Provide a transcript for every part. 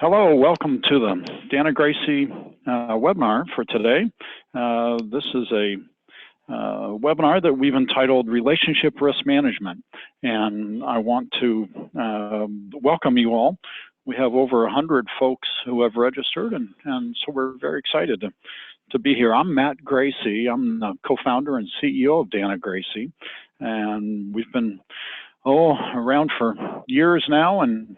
Hello, welcome to the Danna Gracey webinar for today. This is a webinar that we've entitled Relationship Risk Management, and I want to welcome you all. We have over 100 folks who have registered, and so we're very excited to be here. I'm Matt Gracey. I'm the co-founder and CEO of Danna Gracey, and we've been around for years now, and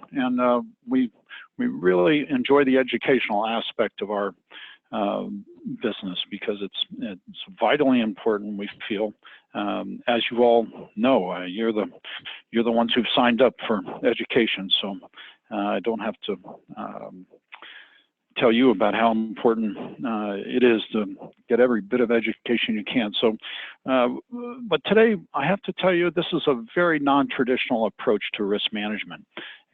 we really enjoy the educational aspect of our business because it's vitally important. We feel, as you all know, you're the ones who've signed up for education, so I don't have to tell you about how important it is to get every bit of education you can. So, but today I have to tell you, this is a very non-traditional approach to risk management.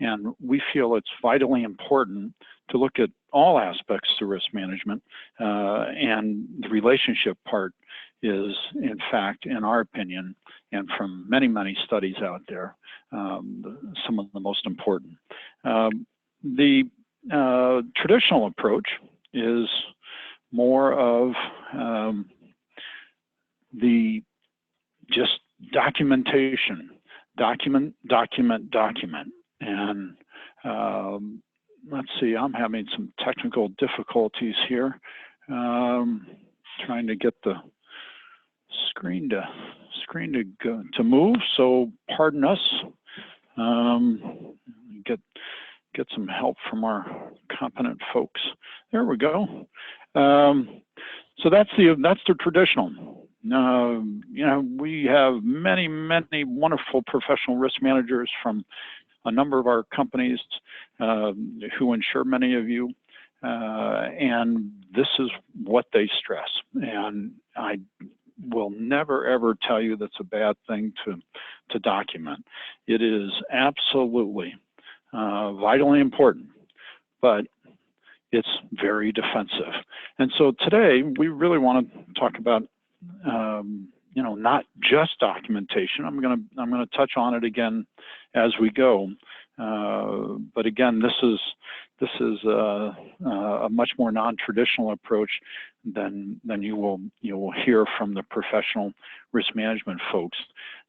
And we feel it's vitally important to look at all aspects to risk management. And the relationship part is, in fact, in our opinion, and from many, many studies out there, some of the most important. The traditional approach is more of the just documentation, document. And let's see, I'm having some technical difficulties here. Trying to get the screen to move, so pardon us. Get some help from our competent folks. There we go. So that's the traditional. You know, we have many wonderful professional risk managers from a number of our companies who insure many of you, and this is what they stress. And I will never ever tell you that's a bad thing to document. It is absolutely vitally important, but it's very defensive. And so today we really want to talk about you know, not just documentation. I'm gonna touch on it again as we go. But again, this is a much more non-traditional approach than you will hear from the professional risk management folks.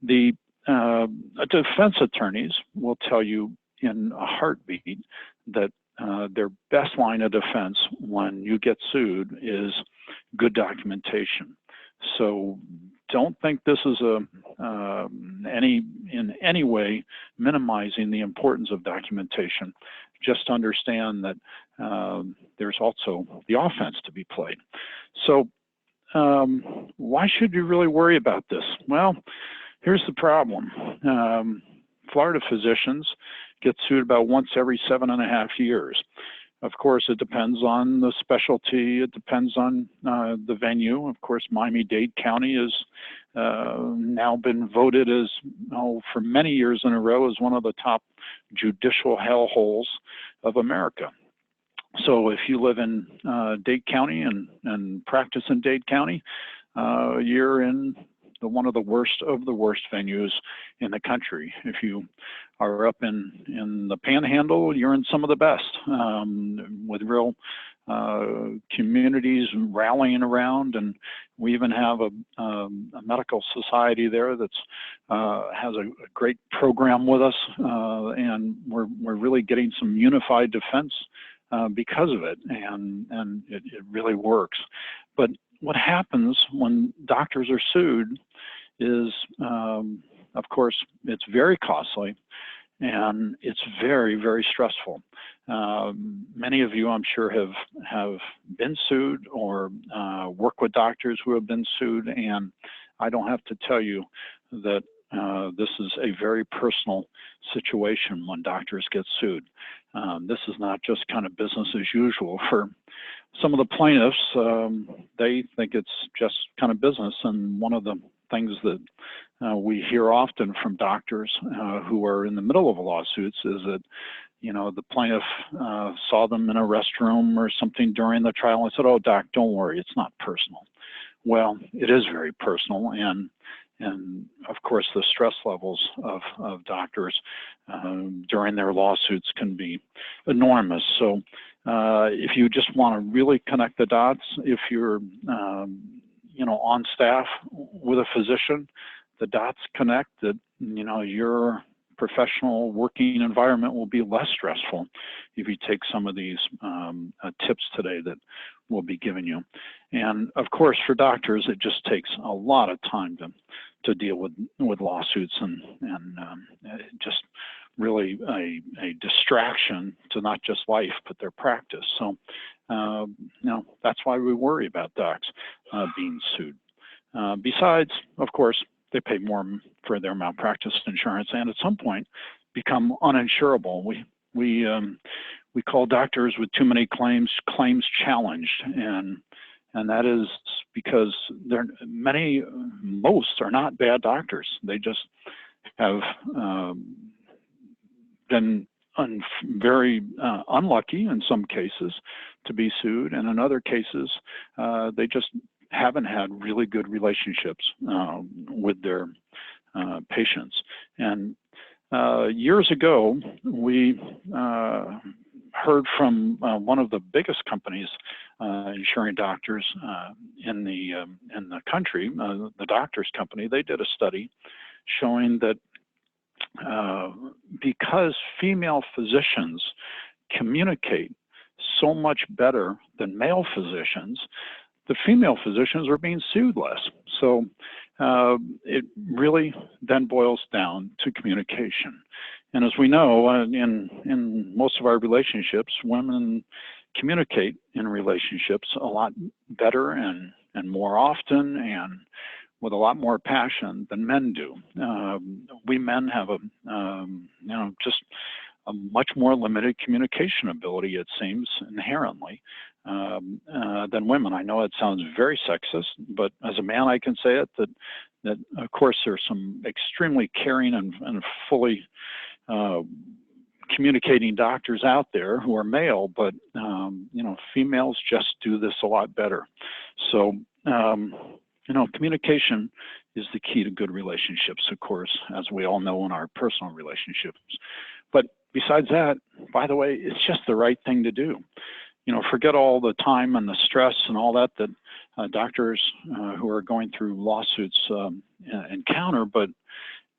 The defense attorneys will tell you in a heartbeat that their best line of defense when you get sued is good documentation. So don't think this is in any way minimizing the importance of documentation. Just understand that there's also the offense to be played. So why should you really worry about this? Well, here's the problem. Florida physicians get sued about once every 7.5 years. Of course, it depends on the specialty. It depends on the venue. Of course, Miami-Dade County has now been voted as, for many years in a row, as one of the top judicial hellholes of America. So if you live in Dade County and practice in Dade County, you're in one of the worst venues in the country. If you are up in the Panhandle, you're in some of the best, with real communities rallying around, and we even have a medical society there that's has a great program with us, and we're really getting some unified defense because of it, and it really works. But what happens when doctors are sued is, of course, it's very costly and it's very stressful. Many of you, I'm sure, have been sued or work with doctors who have been sued, and I don't have to tell you that this is a very personal situation when doctors get sued. This is not just kind of business as usual for some of the plaintiffs. They think it's just kind of business, and one of the things that we hear often from doctors who are in the middle of lawsuits is that, you know, the plaintiff saw them in a restroom or something during the trial and said, "Oh, doc, don't worry, it's not personal." Well, it is very personal, and and of course the stress levels of doctors during their lawsuits can be enormous. So if you just want to really connect the dots, if you're on staff with a physician, the dots connect, that your professional working environment will be less stressful if you take some of these tips today that we'll be giving you. And of course, for doctors, it just takes a lot of time to deal with lawsuits, and just really a distraction to not just life but their practice. So that's why we worry about docs being sued. Besides, of course, they pay more for their malpractice insurance, and at some point become uninsurable. We call doctors with too many claims challenged, and that is because most are not bad doctors. They just have been very unlucky in some cases to be sued, and in other cases they just haven't had really good relationships with their patients. And years ago, we heard from one of the biggest companies insuring doctors in the country, the Doctors Company. They did a study showing that because female physicians communicate so much better than male physicians, the female physicians are being sued less. So it really then boils down to communication. And as we know, in most of our relationships, women communicate in relationships a lot better and more often and with a lot more passion than men do. We men have just a much more limited communication ability, it seems, inherently, than women. I know it sounds very sexist, but as a man, I can say it, that of course there's some extremely caring and fully communicating doctors out there who are male, but females just do this a lot better. So communication is the key to good relationships, of course, as we all know in our personal relationships. But besides that, by the way, it's just the right thing to do. Forget all the time and the stress and all that doctors who are going through lawsuits encounter, but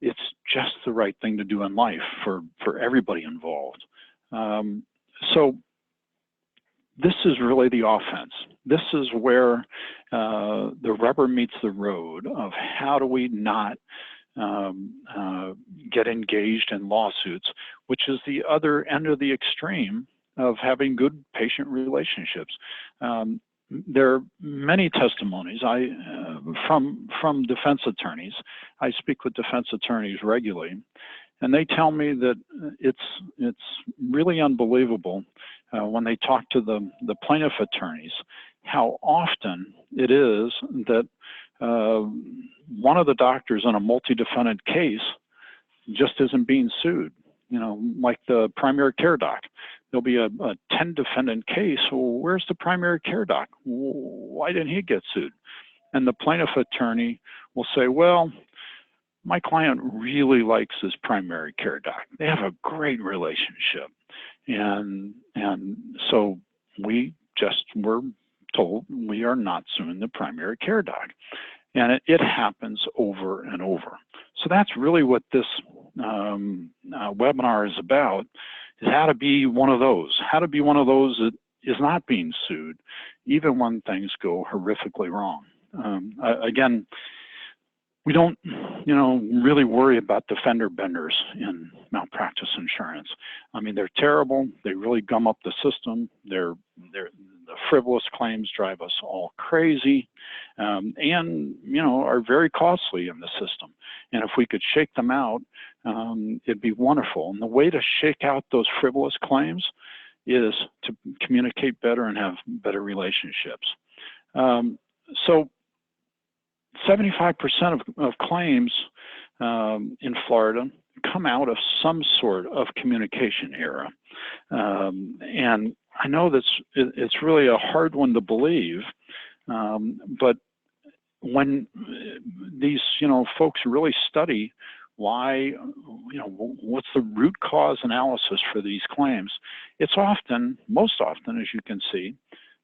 it's just the right thing to do in life for everybody involved. So this is really the offense. This is where the rubber meets the road of how do we not get engaged in lawsuits, which is the other end of the extreme of having good patient relationships. There are many testimonies from defense attorneys. I speak with defense attorneys regularly, and they tell me that it's really unbelievable when they talk to the plaintiff attorneys how often it is that one of the doctors in a multi-defendant case just isn't being sued. Like the primary care doc. There'll be a 10-defendant case. Well, where's the primary care doc? Why didn't he get sued? And the plaintiff attorney will say, well, my client really likes his primary care doc. They have a great relationship. And so we just were told we are not suing the primary care doc. And it happens over and over. So that's really what this webinar is about, is how to be one of those, that is not being sued, even when things go horrifically wrong. Again, we don't, really worry about the fender benders in malpractice insurance. I mean, they're terrible. They really gum up the system. The frivolous claims drive us all crazy, and are very costly in the system. And if we could shake them out, it'd be wonderful. And the way to shake out those frivolous claims is to communicate better and have better relationships. So 75% of claims in Florida come out of some sort of communication error. And I know it's really a hard one to believe, but when these, folks really study why, what's the root cause analysis for these claims, it's often, most often, as you can see,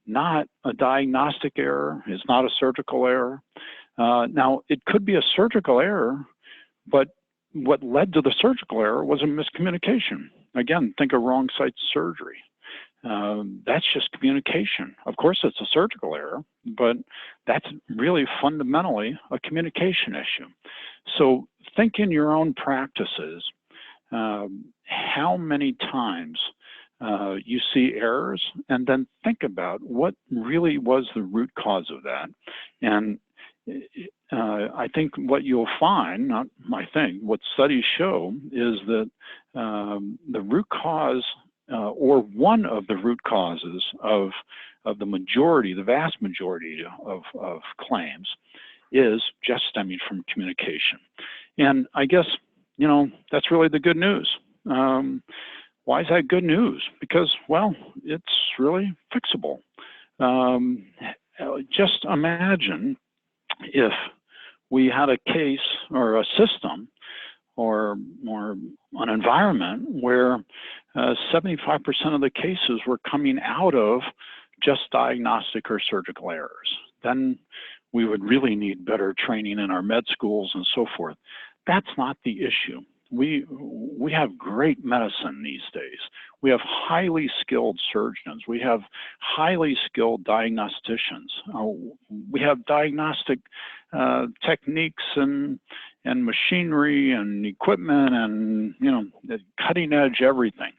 not a diagnostic error, it's not a surgical error. Now, it could be a surgical error, but what led to the surgical error was a miscommunication. Again, think of wrong site surgery. That's just communication. Of course, it's a surgical error, but that's really fundamentally a communication issue. So think in your own practices, how many times you see errors, and then think about what really was the root cause of that. And I think what you'll find, not my thing, what studies show is that the root cause or one of the root causes of the majority, the vast majority of claims is just stemming from communication. And I guess, that's really the good news. Why is that good news? Because, well, it's really fixable. Just imagine if we had a case or a system or an environment where 75% of the cases were coming out of just diagnostic or surgical errors. Then we would really need better training in our med schools and so forth. That's not the issue. We have great medicine these days. We have highly skilled surgeons. We have highly skilled diagnosticians. We have diagnostic techniques and machinery and equipment and cutting edge everything.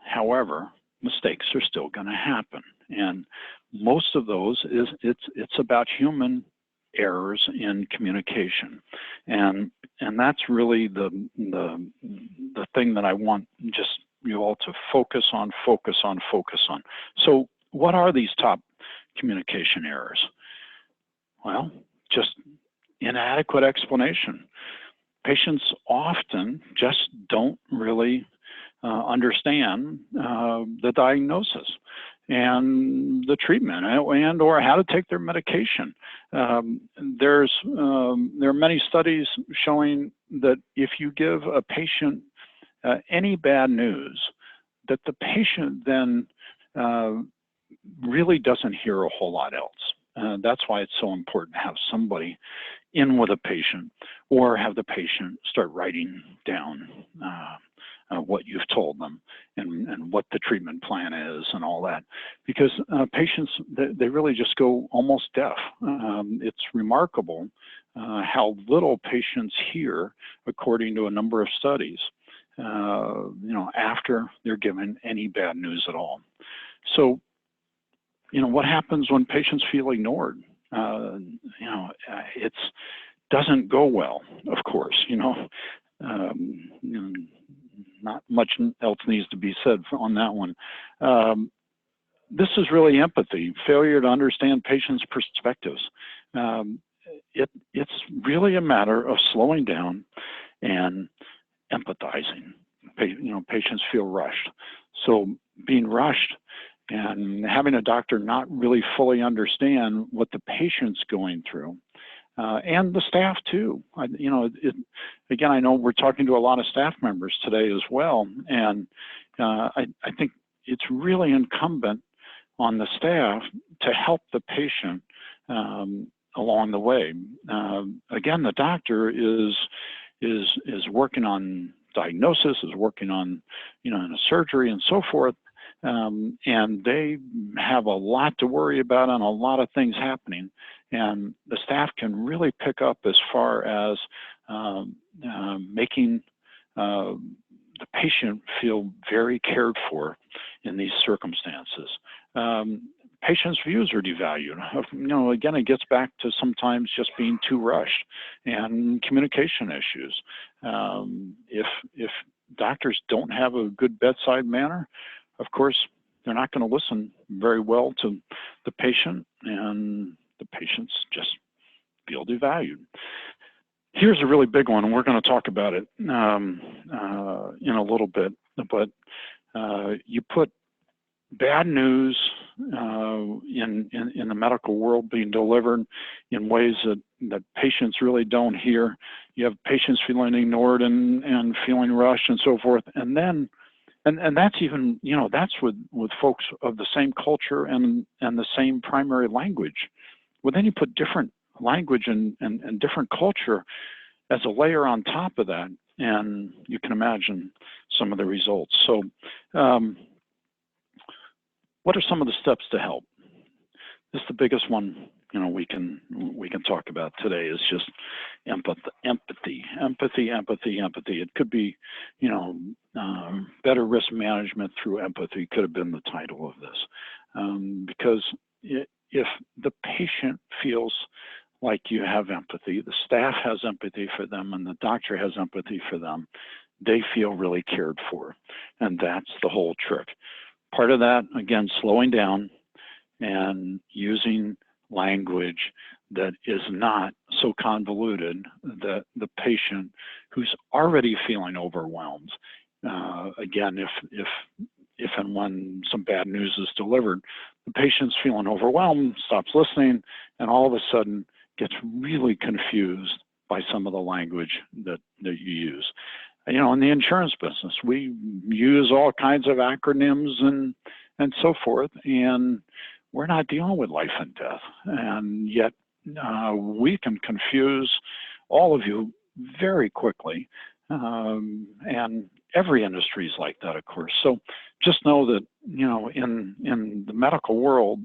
However, mistakes are still going to happen, and most of those it's about human errors in communication, and that's really the thing that I want just you all to focus on. So what are these top communication errors? Well, just inadequate explanation. Patients often just don't really understand the diagnosis and the treatment and or how to take their medication. There are many studies showing that if you give a patient any bad news, that the patient then really doesn't hear a whole lot else. That's why it's so important to have somebody in with a patient or have the patient start writing down what you've told them and what the treatment plan is and all that, because patients, they really just go almost deaf. It's remarkable how little patients hear, according to a number of studies, after they're given any bad news at all. So, what happens when patients feel ignored? It doesn't go well, of course. Not much else needs to be said on that one. This is really empathy, failure to understand patients' perspectives. It's really a matter of slowing down and empathizing. Patients feel rushed. So being rushed and having a doctor not really fully understand what the patient's going through, and the staff too. Again, I know we're talking to a lot of staff members today as well, and I think it's really incumbent on the staff to help the patient along the way. Again, the doctor is working on diagnosis, is working on in a surgery and so forth, and they have a lot to worry about and a lot of things happening. And the staff can really pick up as far as making the patient feel very cared for in these circumstances. Patients' views are devalued. Again, it gets back to sometimes just being too rushed and communication issues. If doctors don't have a good bedside manner, of course, they're not going to listen very well to the patient, and the patients just feel devalued. Here's a really big one, and we're going to talk about it in a little bit, but you put bad news in the medical world being delivered in ways that patients really don't hear. You have patients feeling ignored and feeling rushed and so forth. And then, and that's even, you know, that's with folks of the same culture and the same primary language. Well, then you put different language and different culture as a layer on top of that, and you can imagine some of the results. So what are some of the steps to help? This is the biggest one, you know, we can talk about today, is just empathy. It could be, you know, better risk management through empathy could have been the title of this, because if the patient feels like you have empathy, the staff has empathy for them, and the doctor has empathy for them, they feel really cared for. And that's the whole trick. Part of that, again, slowing down and using language that is not so convoluted that the patient who's already feeling overwhelmed, again, if and when some bad news is delivered, the patient's feeling overwhelmed, stops listening, and all of a sudden gets really confused by some of the language that you use. You know, in the insurance business, we use all kinds of acronyms and so forth, and we're not dealing with life and death. And yet we can confuse all of you very quickly. And every industry is like that, of course. So just know that, you know, in the medical world,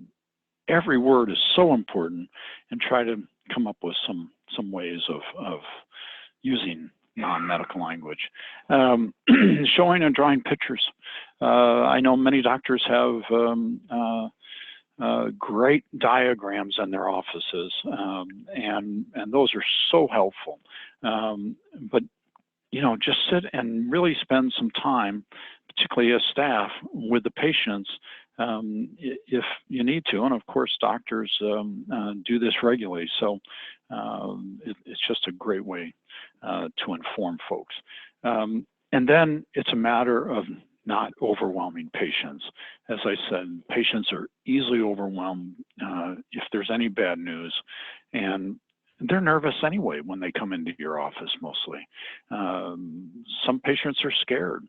every word is so important, and try to come up with some ways of using non-medical language. Showing and drawing pictures. I know many doctors have great diagrams in their offices, and those are so helpful. But you know, just sit and really spend some time, particularly as staff, with the patients, if you need to. And of course, doctors do this regularly. So it's just a great way to inform folks. And then it's a matter of not overwhelming patients. As I said, patients are easily overwhelmed if there's any bad news, and they're nervous anyway when they come into your office mostly. Some patients are scared.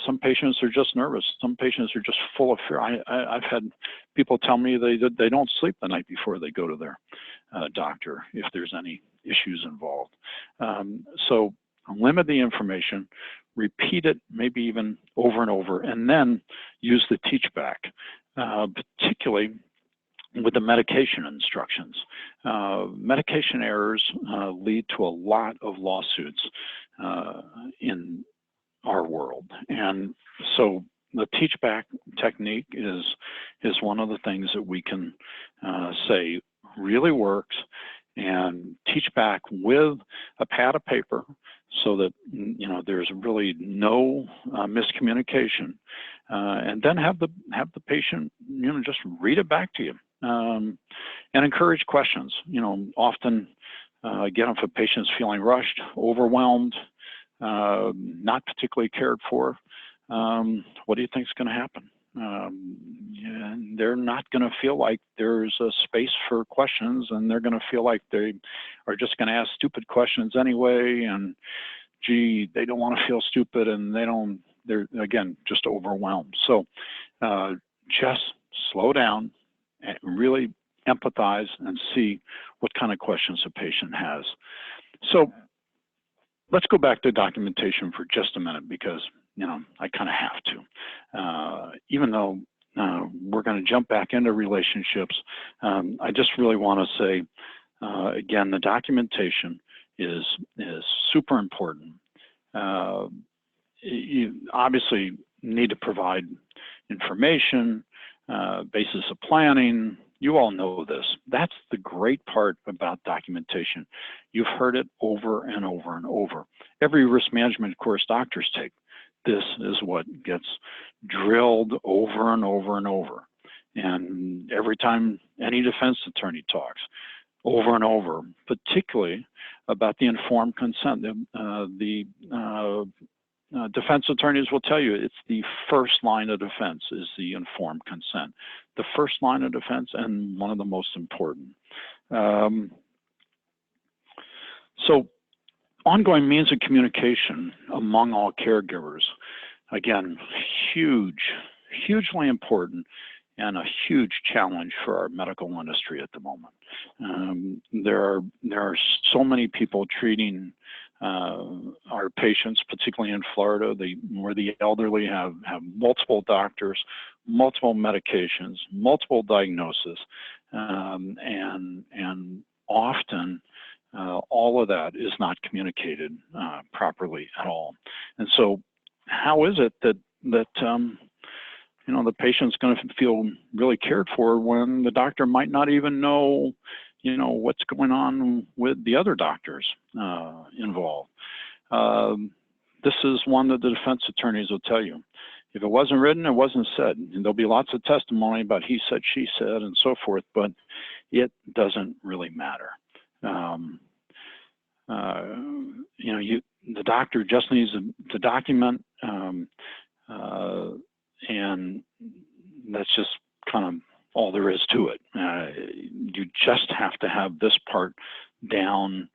Some patients are just nervous. Some patients are just full of fear. I've had people tell me they don't sleep the night before they go to their doctor if there's any issues involved. So limit the information, repeat it maybe even over and over, and then use the teach back, particularly with the medication instructions. Medication errors lead to a lot of lawsuits in our world. And so the teach back technique is one of the things that we can say really works, and teach back with a pad of paper so that, you know, there's really no miscommunication, and then have the patient, you know, just read it back to you. And encourage questions. You know, often, again, if a patient's feeling rushed, overwhelmed, not particularly cared for, what do you think is going to happen? And they're not going to feel like there's a space for questions, and they're going to feel like they are just going to ask stupid questions anyway. And gee, they don't want to feel stupid, and they're again just overwhelmed. So just slow down and really empathize and see what kind of questions a patient has. So let's go back to documentation for just a minute, because, you know, I kind of have to. Even though we're going to jump back into relationships, I just really want to say, again, the documentation is super important. You obviously need to provide information, basis of planning. You all know this. That's the great part about documentation. You've heard it over and over and over. Every risk management course doctors take, this is what gets drilled over and over and over. And every time any defense attorney talks, over and over, particularly about the informed consent, defense attorneys will tell you it's the first line of defense is the informed consent. The first line of defense and one of the most important. So ongoing means of communication among all caregivers, again, hugely important and a huge challenge for our medical industry at the moment. There are so many people treating our patients, particularly in Florida, where the elderly have multiple doctors, multiple medications, multiple diagnoses, and often all of that is not communicated properly at all. And so, how is it that the patient's going to feel really cared for when the doctor might not even know, what's going on with the other doctors involved? This is one that the defense attorneys will tell you. If it wasn't written, it wasn't said. And there'll be lots of testimony about he said, she said, and so forth, but it doesn't really matter. The doctor just needs to document, and that's just kind of all there is to it. You just have to have this part down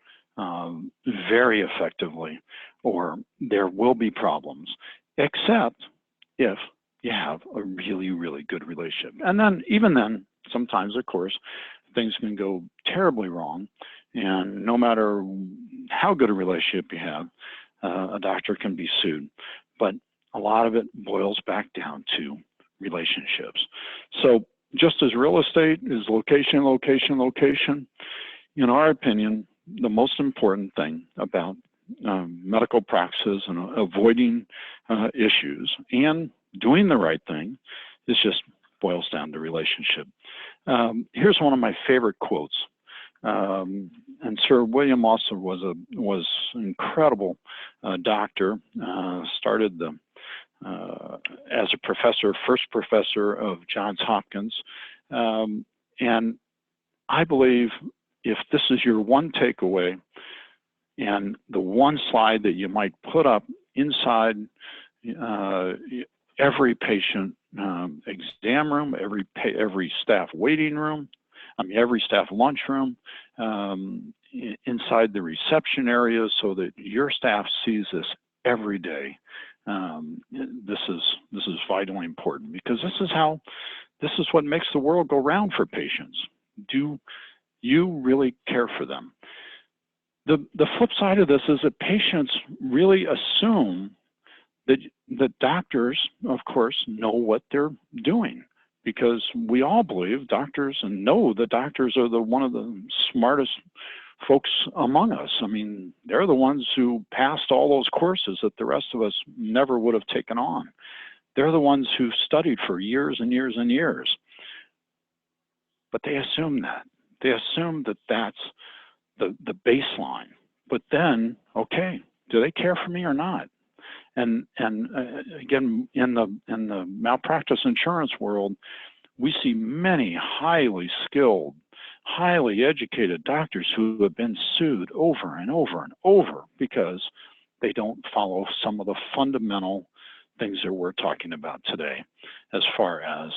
very effectively, or there will be problems, except if you have a really, really good relationship. And then, even then, sometimes, of course, things can go terribly wrong. And no matter how good a relationship you have, a doctor can be sued. But a lot of it boils back down to relationships. So just as real estate is location, location, location, in our opinion, the most important thing about medical practices and avoiding issues and doing the right thing is just boils down to relationship. Here's one of my favorite quotes. And Sir William also was an incredible doctor. Started as a professor, first professor of Johns Hopkins. And I believe if this is your one takeaway and the one slide that you might put up inside every patient exam room, every staff waiting room, every staff lunchroom, inside the reception areas, so that your staff sees this every day. This is vitally important, because this is what makes the world go round for patients. Do you really care for them? The flip side of this is that patients really assume that doctors, of course, know what they're doing, because we all believe doctors and know that doctors are one of the smartest folks among us. They're the ones who passed all those courses that the rest of us never would have taken on. They're the ones who studied for years and years and years. But they assume that. They assume that that's the baseline. But then, okay, do they care for me or not? And again, in the malpractice insurance world, we see many highly skilled, highly educated doctors who have been sued over and over and over because they don't follow some of the fundamental things that we're talking about today, as far as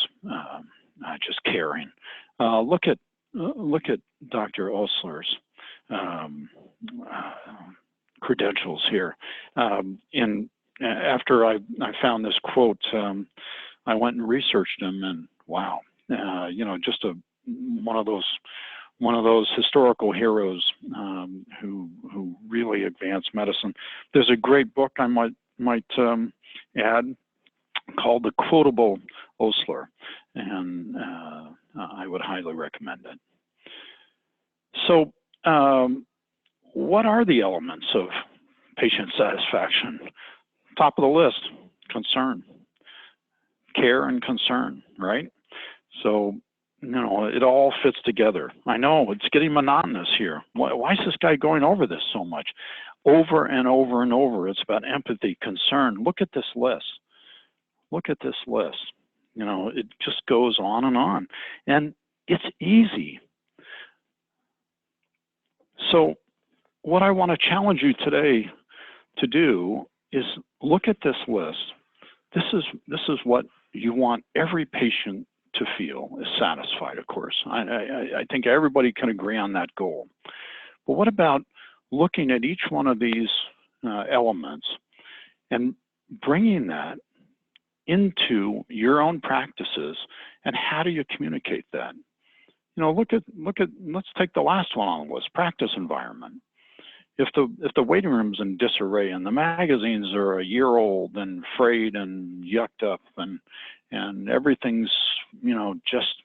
just caring. Look at Dr. Osler's credentials here. After I found this quote, I went and researched him, and wow, just one of those historical heroes who really advanced medicine. There's a great book I might add called The Quotable Osler, and I would highly recommend it. So, what are the elements of patient satisfaction? Top of the list: concern, care, and concern, right? So, it all fits together. I know it's getting monotonous here. Why is this guy going over this so much? Over and over and over. It's about empathy, concern. Look at this list. Look at this list. It just goes on. And it's easy. So what I want to challenge you today to do is look at this list. This is what you want every patient to feel is satisfied, of course. I think everybody can agree on that goal. But what about looking at each one of these elements and bringing that into your own practices, and how do you communicate that? You know, let's take the last one on the list, practice environment. If the waiting room's in disarray and the magazines are a year old and frayed and yucked up and everything's, you know, just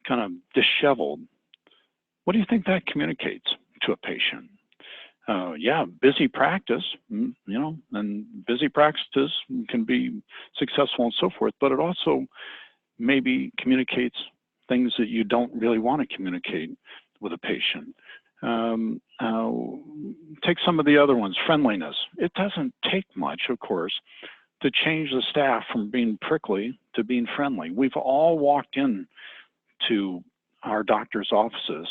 kind of disheveled, what do you think that communicates to a patient? Yeah, busy practice, you know, and busy practices can be successful and so forth, but it also maybe communicates things that you don't really want to communicate with a patient. Take some of the other ones, friendliness. It doesn't take much, of course, to change the staff from being prickly to being friendly. We've all walked in to our doctor's offices,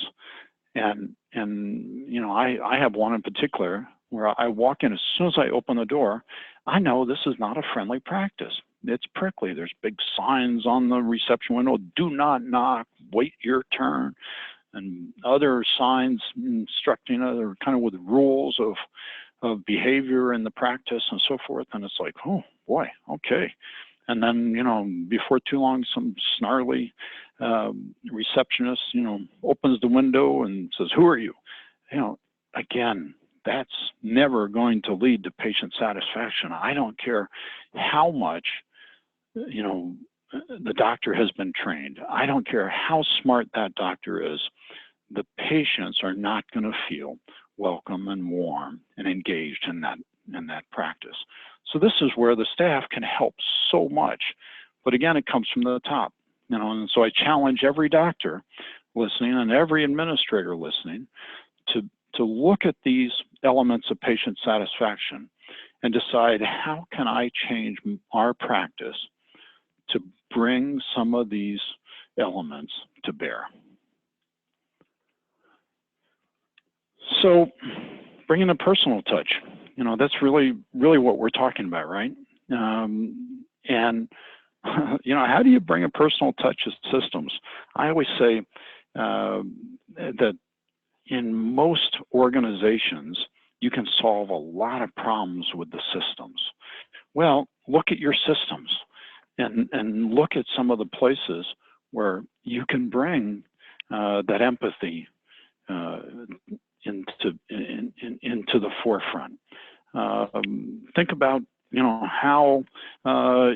and you know, I have one in particular where I walk in, as soon as I open the door, I know this is not a friendly practice. It's prickly. There's big signs on the reception window, do not knock, wait your turn, and other signs instructing other kind of with rules of behavior in the practice and so forth. And it's like, oh boy, okay. And then, you know, before too long, some snarly receptionist, you know, opens the window and says, "Who are you?" You know, again, that's never going to lead to patient satisfaction. I don't care how much, you know, the doctor has been trained. I don't care how smart that doctor is. The patients are not going to feel welcome and warm and engaged in that practice. So this is where the staff can help so much. But again, it comes from the top, you know, and so I challenge every doctor listening and every administrator listening to look at these elements of patient satisfaction and decide, how can I change our practice to bring some of these elements to bear? So bringing a personal touch, you know, that's really what we're talking about, right? And, you know, how do you bring a personal touch to systems? I always say that in most organizations, you can solve a lot of problems with the systems. Well, look at your systems and look at some of the places where you can bring that empathy into the forefront. Think about, you know, how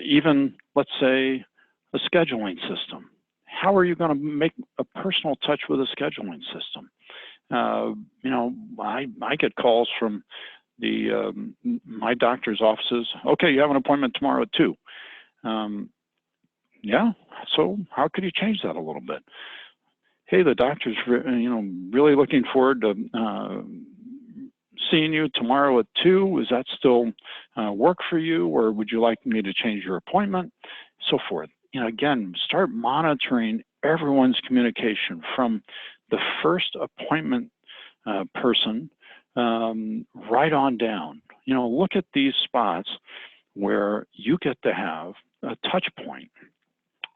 even, let's say, a scheduling system. How are you going to make a personal touch with a scheduling system? You know, I get calls from my doctor's offices. Okay, you have an appointment tomorrow at 2. Yeah, so how could you change that a little bit? Hey, the doctor's, you know, really looking forward to seeing you tomorrow at 2. Is that still work for you, or would you like me to change your appointment? So forth. You know, again, start monitoring everyone's communication from the first appointment person right on down. You know, look at these spots where you get to have a touch point.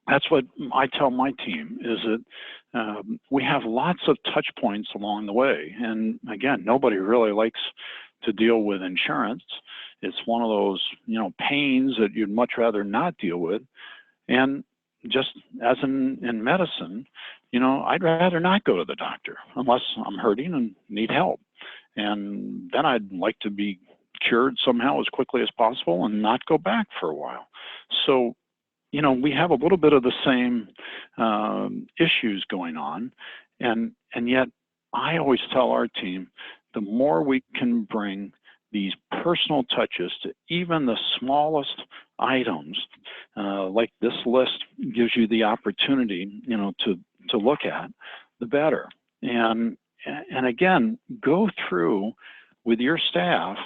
That's what I tell my team, is that we have lots of touch points along the way. And again, nobody really likes to deal with insurance. It's one of those, you know, pains that you'd much rather not deal with. And just as in medicine, you know, I'd rather not go to the doctor unless I'm hurting and need help. And then I'd like to be cured somehow as quickly as possible and not go back for a while. So, you know, we have a little bit of the same issues going on. And yet I always tell our team, the more we can bring these personal touches to even the smallest items, like this list gives you the opportunity, you know, to look at, the better. And again, go through with your staff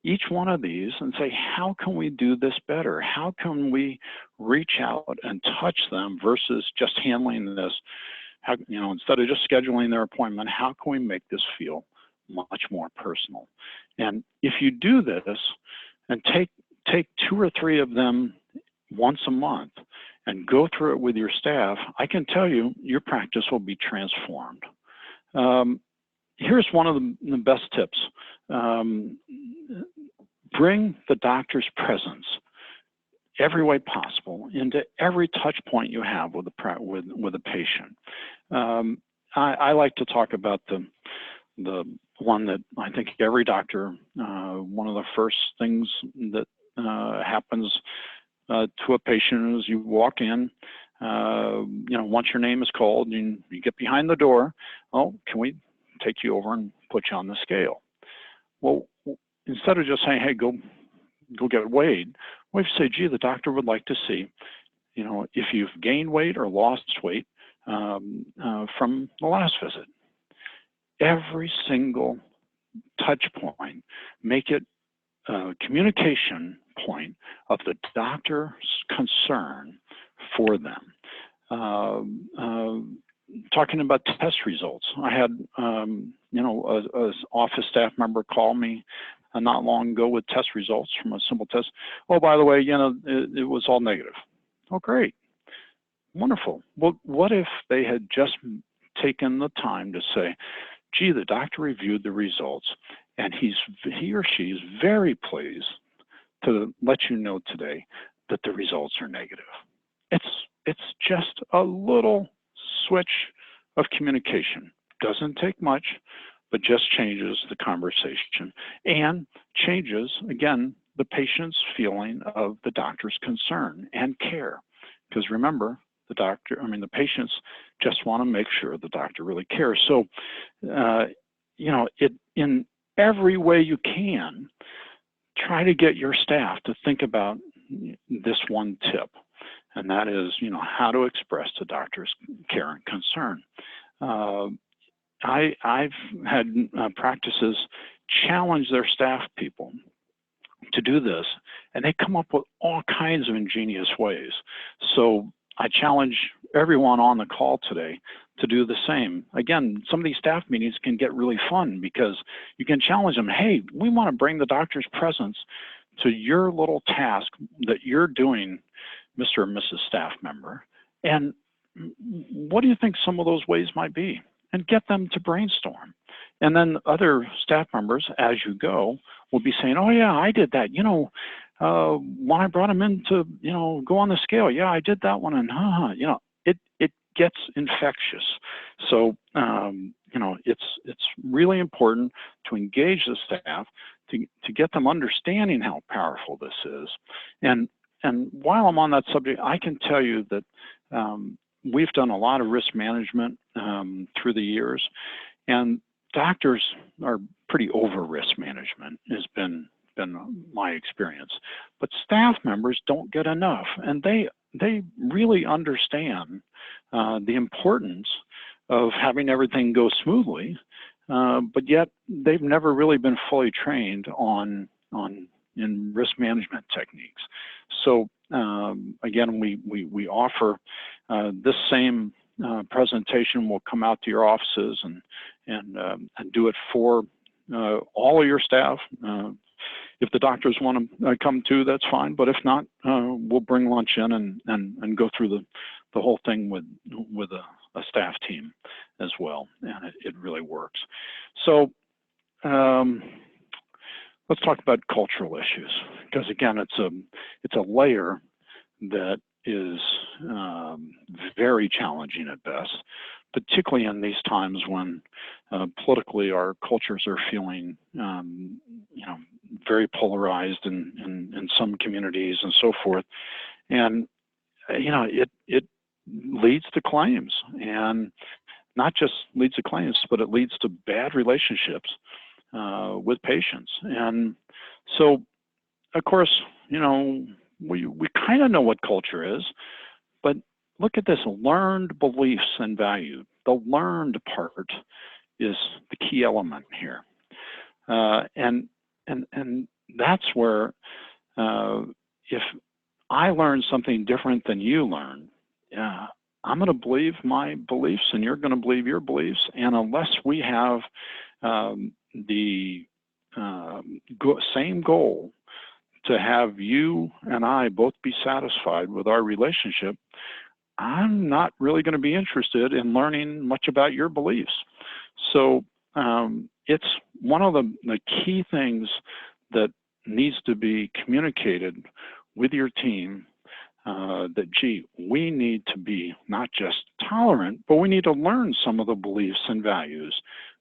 each one of these and say, how can we do this better? How can we reach out and touch them versus just handling this? How, you know, instead of just scheduling their appointment, how can we make this feel much more personal? And if you do this, and take 2 or 3 of them once a month and go through it with your staff, I can tell you your practice will be transformed. Here's one of the best tips. Bring the doctor's presence every way possible into every touch point you have with a patient. I like to talk about the one that I think every doctor, one of the first things that happens to a patient is you walk in, once your name is called and you get behind the door, oh, can we take you over and put you on the scale? Well, instead of just saying, hey, go get weighed, we say, gee, the doctor would like to see, if you've gained weight or lost weight from the last visit. Every single touch point, make it a communication point of the doctor's concern for them. Talking about test results, I had an office staff member call me not long ago with test results from a simple test. Oh, by the way, it was all negative. Oh, great, wonderful. Well, what if they had just taken the time to say, gee, the doctor reviewed the results and he or she is very pleased to let you know today that the results are negative. It's just a little switch of communication. Doesn't take much, but just changes the conversation and changes, again, the patient's feeling of the doctor's concern and care. Because remember, the patients just want to make sure the doctor really cares. So, in every way you can, try to get your staff to think about this one tip, and that is, how to express the doctor's care and concern. I've had practices challenge their staff people to do this, and they come up with all kinds of ingenious ways. So I challenge everyone on the call today to do the same. Again, some of these staff meetings can get really fun because you can challenge them. Hey, we want to bring the doctor's presence to your little task that you're doing, Mr. or Mrs. staff member. And what do you think some of those ways might be? And get them to brainstorm. And then other staff members, as you go, will be saying, oh yeah, I did that. When I brought him in to, go on the scale, yeah, I did that one, and it gets infectious. So, it's really important to engage the staff to get them understanding how powerful this is. And while I'm on that subject, I can tell you that we've done a lot of risk management through the years, and doctors are pretty over risk management has been my experience, but staff members don't get enough, and they really understand the importance of having everything go smoothly, but yet they've never really been fully trained in risk management techniques. So again, we offer this same presentation. Will come out to your offices and do it for all of your staff. If the doctors want to come too, that's fine. But if not, we'll bring lunch in and go through the whole thing with a staff team as well, and it really works. So let's talk about cultural issues, because again, it's a layer that is very challenging at best, particularly in these times when politically our cultures are feeling very polarized in some communities and so forth. And it leads to claims, and not just leads to claims, but it leads to bad relationships with patients. And so, of course, we kind of know what culture is, but look at this: learned beliefs and value. The learned part is the key element here, and that's where if I learn something different than you learn, I'm going to believe my beliefs, and you're going to believe your beliefs. And unless we have the same goal to have you and I both be satisfied with our relationship, I'm not really going to be interested in learning much about your beliefs. So it's one of the key things that needs to be communicated with your team, that, gee, we need to be not just tolerant, but we need to learn some of the beliefs and values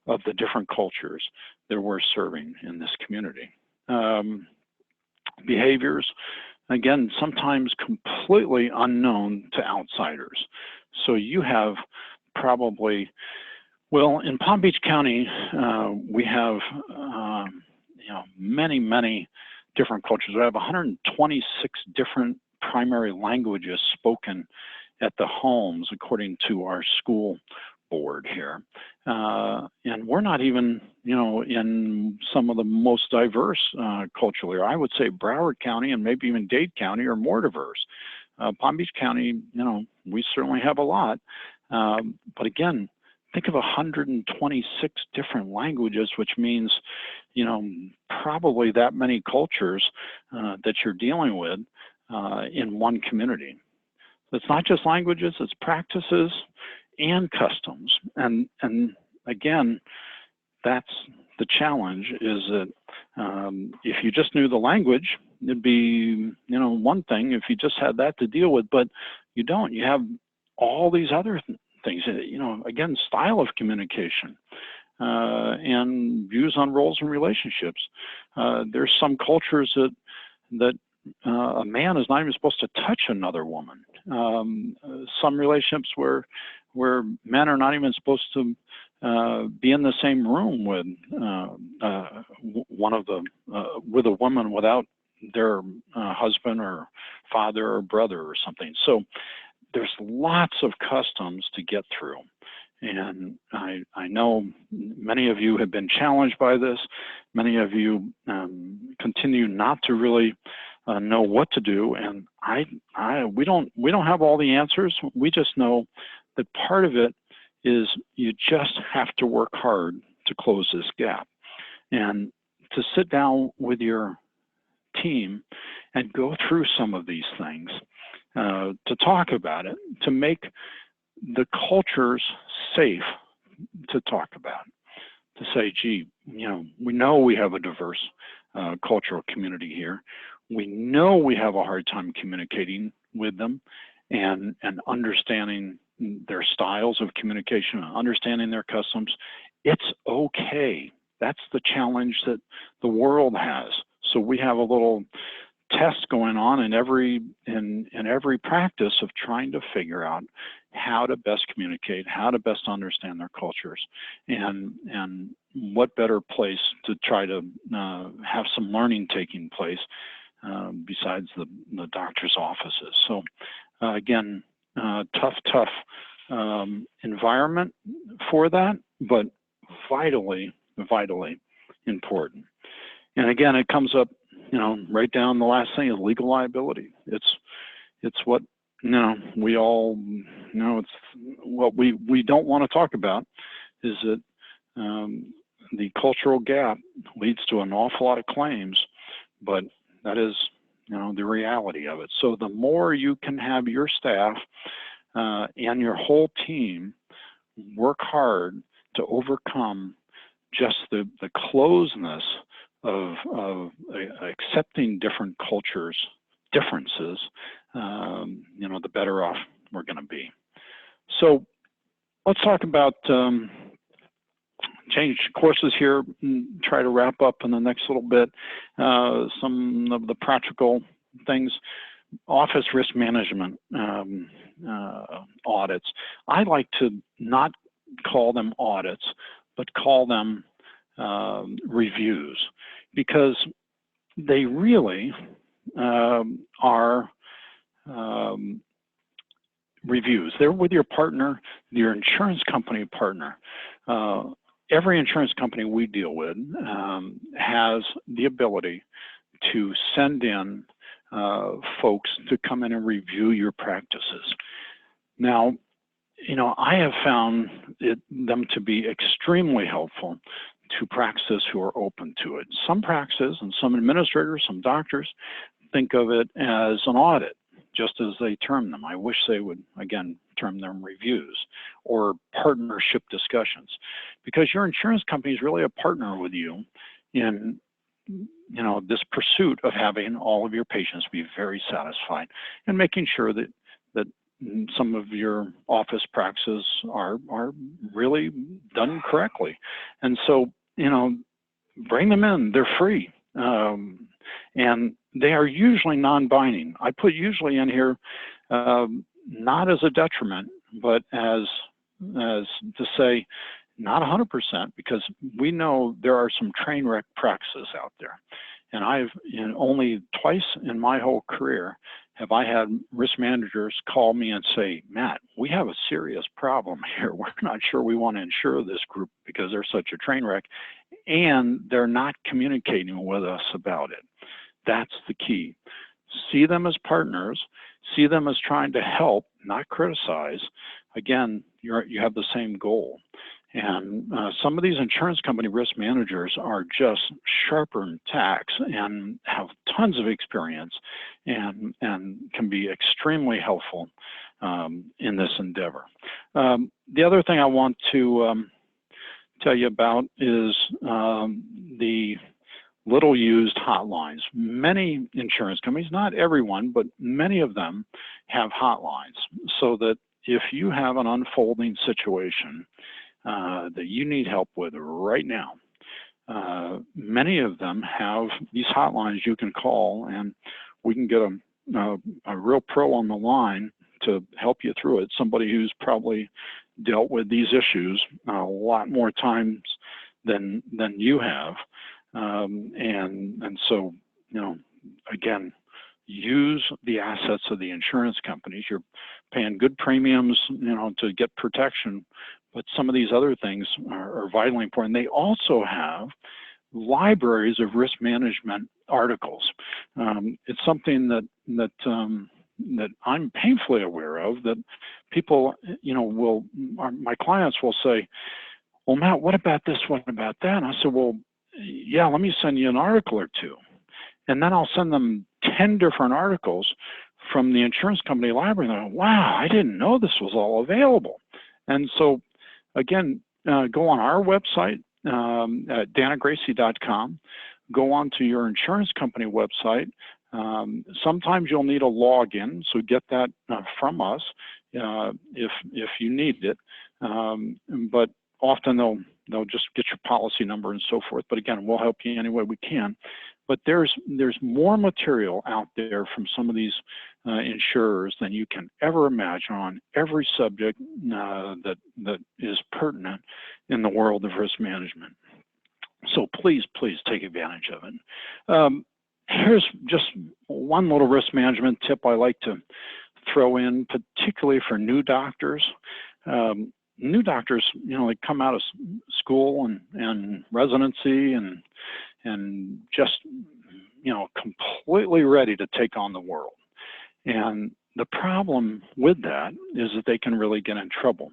of the different cultures that we're serving in this community. Behaviors, again, sometimes completely unknown to outsiders. So you have probably, well, in Palm Beach County, we have many different cultures. We have 126 different primary languages spoken at the homes, according to our school board here. And we're not even, in some of the most diverse culturally. I would say Broward County and maybe even Dade County are more diverse. Palm Beach County, we certainly have a lot. But again, think of 126 different languages, which means, probably that many cultures that you're dealing with in one community. It's not just languages, it's practices and customs. And again, that's the challenge, is that if you just knew the language, it'd be, one thing if you just had that to deal with, but you don't. You have all these other things, again, style of communication and views on roles and relationships. There's some cultures that a man is not even supposed to touch another woman. Some relationships where men are not even supposed to be in the same room with with a woman without their husband or father or brother or something. So there's lots of customs to get through. And I know many of you have been challenged by this. Many of you continue not to really know what to do. And we don't have all the answers. We just know that part of it is you just have to work hard to close this gap, and to sit down with your team and go through some of these things, to talk about it, to make the cultures safe to talk about, to say, gee, we know we have a diverse cultural community here. We know we have a hard time communicating with them and understanding their styles of communication, understanding their customs. It's okay. That's the challenge that the world has. So we have a little test going on in every practice of trying to figure out how to best communicate, how to best understand their cultures, and what better place to try to have some learning taking place besides the doctor's offices. So again, tough environment for that, but vitally important. And again, it comes up, right down the last thing is legal liability. It's what, we all, it's what we don't want to talk about, is that the cultural gap leads to an awful lot of claims, but that is, the reality of it. So the more you can have your staff and your whole team work hard to overcome just the closeness of accepting different cultures' differences, the better off we're going to be. So let's talk about change courses here, try to wrap up in the next little bit. Some of the practical things: office risk management audits. I like to not call them audits, but call them reviews, because they really are reviews. They're with your partner, your insurance company partner. Every insurance company we deal with has the ability to send in folks to come in and review your practices. Now, I have found them to be extremely helpful to practices who are open to it. Some practices and some administrators, some doctors think of it as an audit, just as they term them. I wish they would, again, term them reviews or partnership discussions, because your insurance company is really a partner with you in this pursuit of having all of your patients be very satisfied and making sure that some of your office practices are really done correctly. And so, bring them in, they're free. And they are usually non-binding. I put usually in here, not as a detriment, but as to say, not 100%, because we know there are some train wreck practices out there. And I've, only twice in my whole career have I had risk managers call me and say, Matt, we have a serious problem here. We're not sure we want to insure this group because they're such a train wreck, and they're not communicating with us about it. That's the key. See them as partners, see them as trying to help, not criticize. Again, you have the same goal. And some of these insurance company risk managers are just sharper than tacks and have tons of experience and can be extremely helpful in this endeavor. The other thing I want to tell you about is the little used hotlines. Many insurance companies, not everyone, but many of them have hotlines, so that if you have an unfolding situation that you need help with right now, many of them have these hotlines you can call, and we can get a real pro on the line to help you through it, somebody who's probably dealt with these issues a lot more times than you have. And so, again, use the assets of the insurance companies. You're paying good premiums, to get protection, but some of these other things are vitally important. They also have libraries of risk management articles. It's something that I'm painfully aware of, that people, my clients will say, well, Matt, what about this? What about that? And I said, well, yeah, let me send you an article or two. And then I'll send them 10 different articles from the insurance company library. And they're like, wow, I didn't know this was all available. And so, again, go on our website at dannagracey.com. Go on to your insurance company website. Sometimes you'll need a login, so get that from us if you need it. But often they'll just get your policy number and so forth. But again, we'll help you any way we can. But there's more material out there from some of these insurers than you can ever imagine on every subject that is pertinent in the world of risk management. So please take advantage of it. Here's just one little risk management tip I like to throw in, particularly for new doctors. New doctors, they come out of school and residency and just, completely ready to take on the world. And the problem with that is that they can really get in trouble.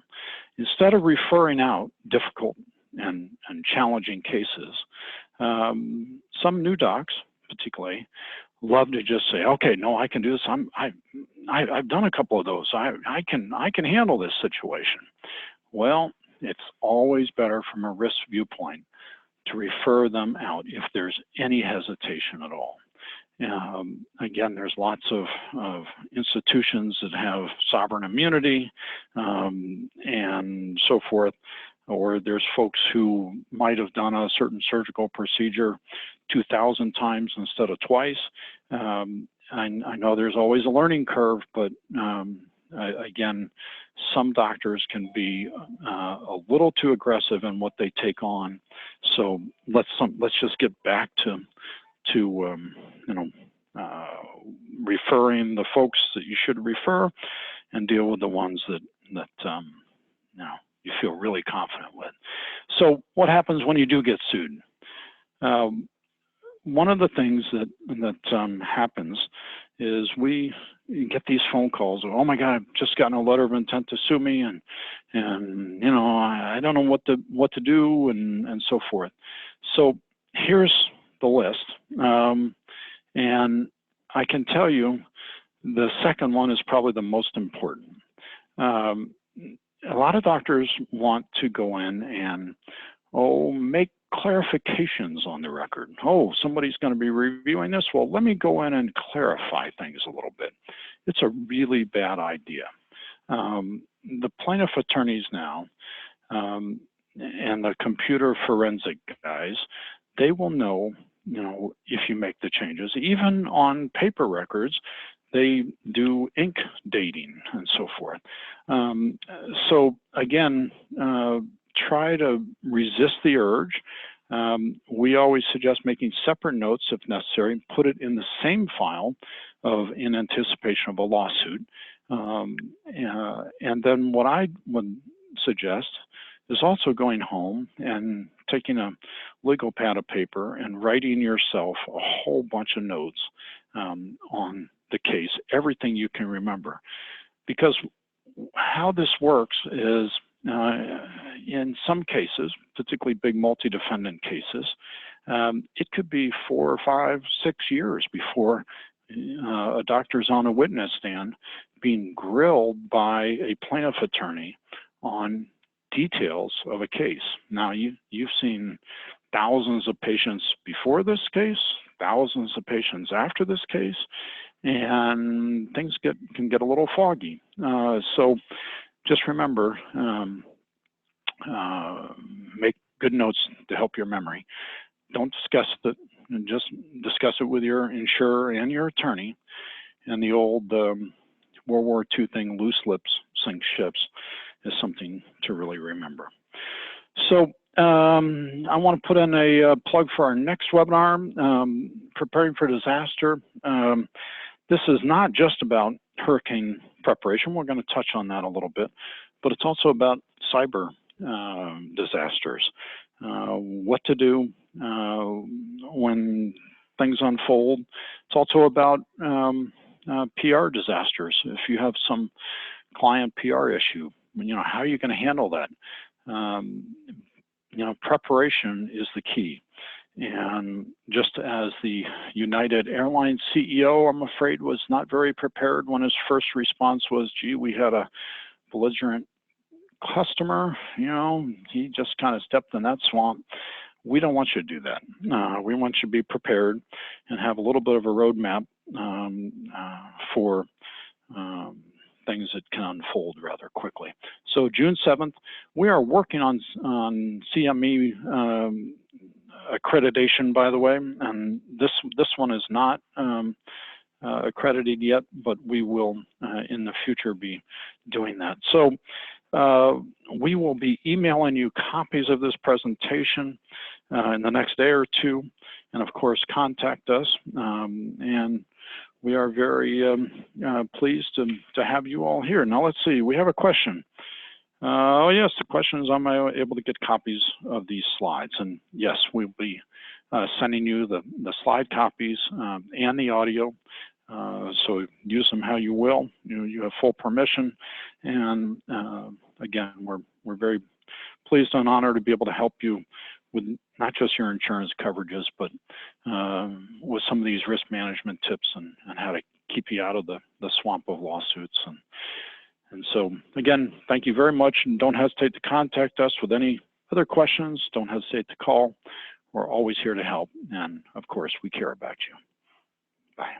Instead of referring out difficult and challenging cases, some new docs, particularly, love to just say, okay, no, I can do this. I've done a couple of those. I can handle this situation. Well, it's always better from a risk viewpoint to refer them out if there's any hesitation at all. Again, there's lots of institutions that have sovereign immunity and so forth, or there's folks who might have done a certain surgical procedure 2,000 times instead of twice. I know there's always a learning curve, but again, some doctors can be a little too aggressive in what they take on. So let's just get back to referring the folks that you should refer, and deal with the ones that you feel really confident with. So what happens when you do get sued? One of the things that happens is we get these phone calls. Oh my God, I've just gotten a letter of intent to sue me, and you know, I don't know what to do, and so forth. So here's the list, and I can tell you the second one is probably the most important. A lot of doctors want to go in and make clarifications on the record. Oh, somebody's going to be reviewing this. Well, let me go in and clarify things a little bit. It's a really bad idea. The plaintiff attorneys now and the computer forensic guys, they will know, you know, if you make the changes. Even on paper records, they do ink dating and so forth. So again, try to resist the urge. We always suggest making separate notes if necessary, put it in the same file in anticipation of a lawsuit. And then what I would suggest is also going home and taking a legal pad of paper and writing yourself a whole bunch of notes on the case, everything you can remember. Because how this works is in some cases, particularly big multi-defendant cases, it could be 4 or 5, 6 years before a doctor's on a witness stand being grilled by a plaintiff attorney on details of a case. Now, you've seen thousands of patients before this case, thousands of patients after this case, and things can get a little foggy. So just remember, make good notes to help your memory. Don't discuss it, just discuss it with your insurer and your attorney. And the old World War II thing, loose lips sink ships, is something to really remember. So I want to put in a plug for our next webinar, Preparing for Disaster. This is not just about hurricane preparation. We're going to touch on that a little bit, but it's also about cyber disasters. What to do when things unfold. It's also about PR disasters. If you have some client PR issue, you know, how are you going to handle that? You know, preparation is the key. And just as the United Airlines CEO, I'm afraid, was not very prepared when his first response was, gee, we had a belligerent customer, you know, he just kind of stepped in that swamp. We don't want you to do that. We want you to be prepared and have a little bit of a roadmap for things that can unfold rather quickly. So June 7th, we are working on CME accreditation, by the way, and this one is not accredited yet, but we will in the future be doing that. So we will be emailing you copies of this presentation in the next day or two, and of course contact us, and we are very pleased to have you all here. Now let's see, we have a question. Oh yes, the question is, am I able to get copies of these slides? And yes, we'll be sending you the slide copies and the audio. So use them how you will. You have full permission. And again, we're very pleased and honored to be able to help you with not just your insurance coverages, but with some of these risk management tips and how to keep you out of the swamp of lawsuits. And so, again, thank you very much, and don't hesitate to contact us with any other questions. Don't hesitate to call. We're always here to help, and of course, we care about you. Bye.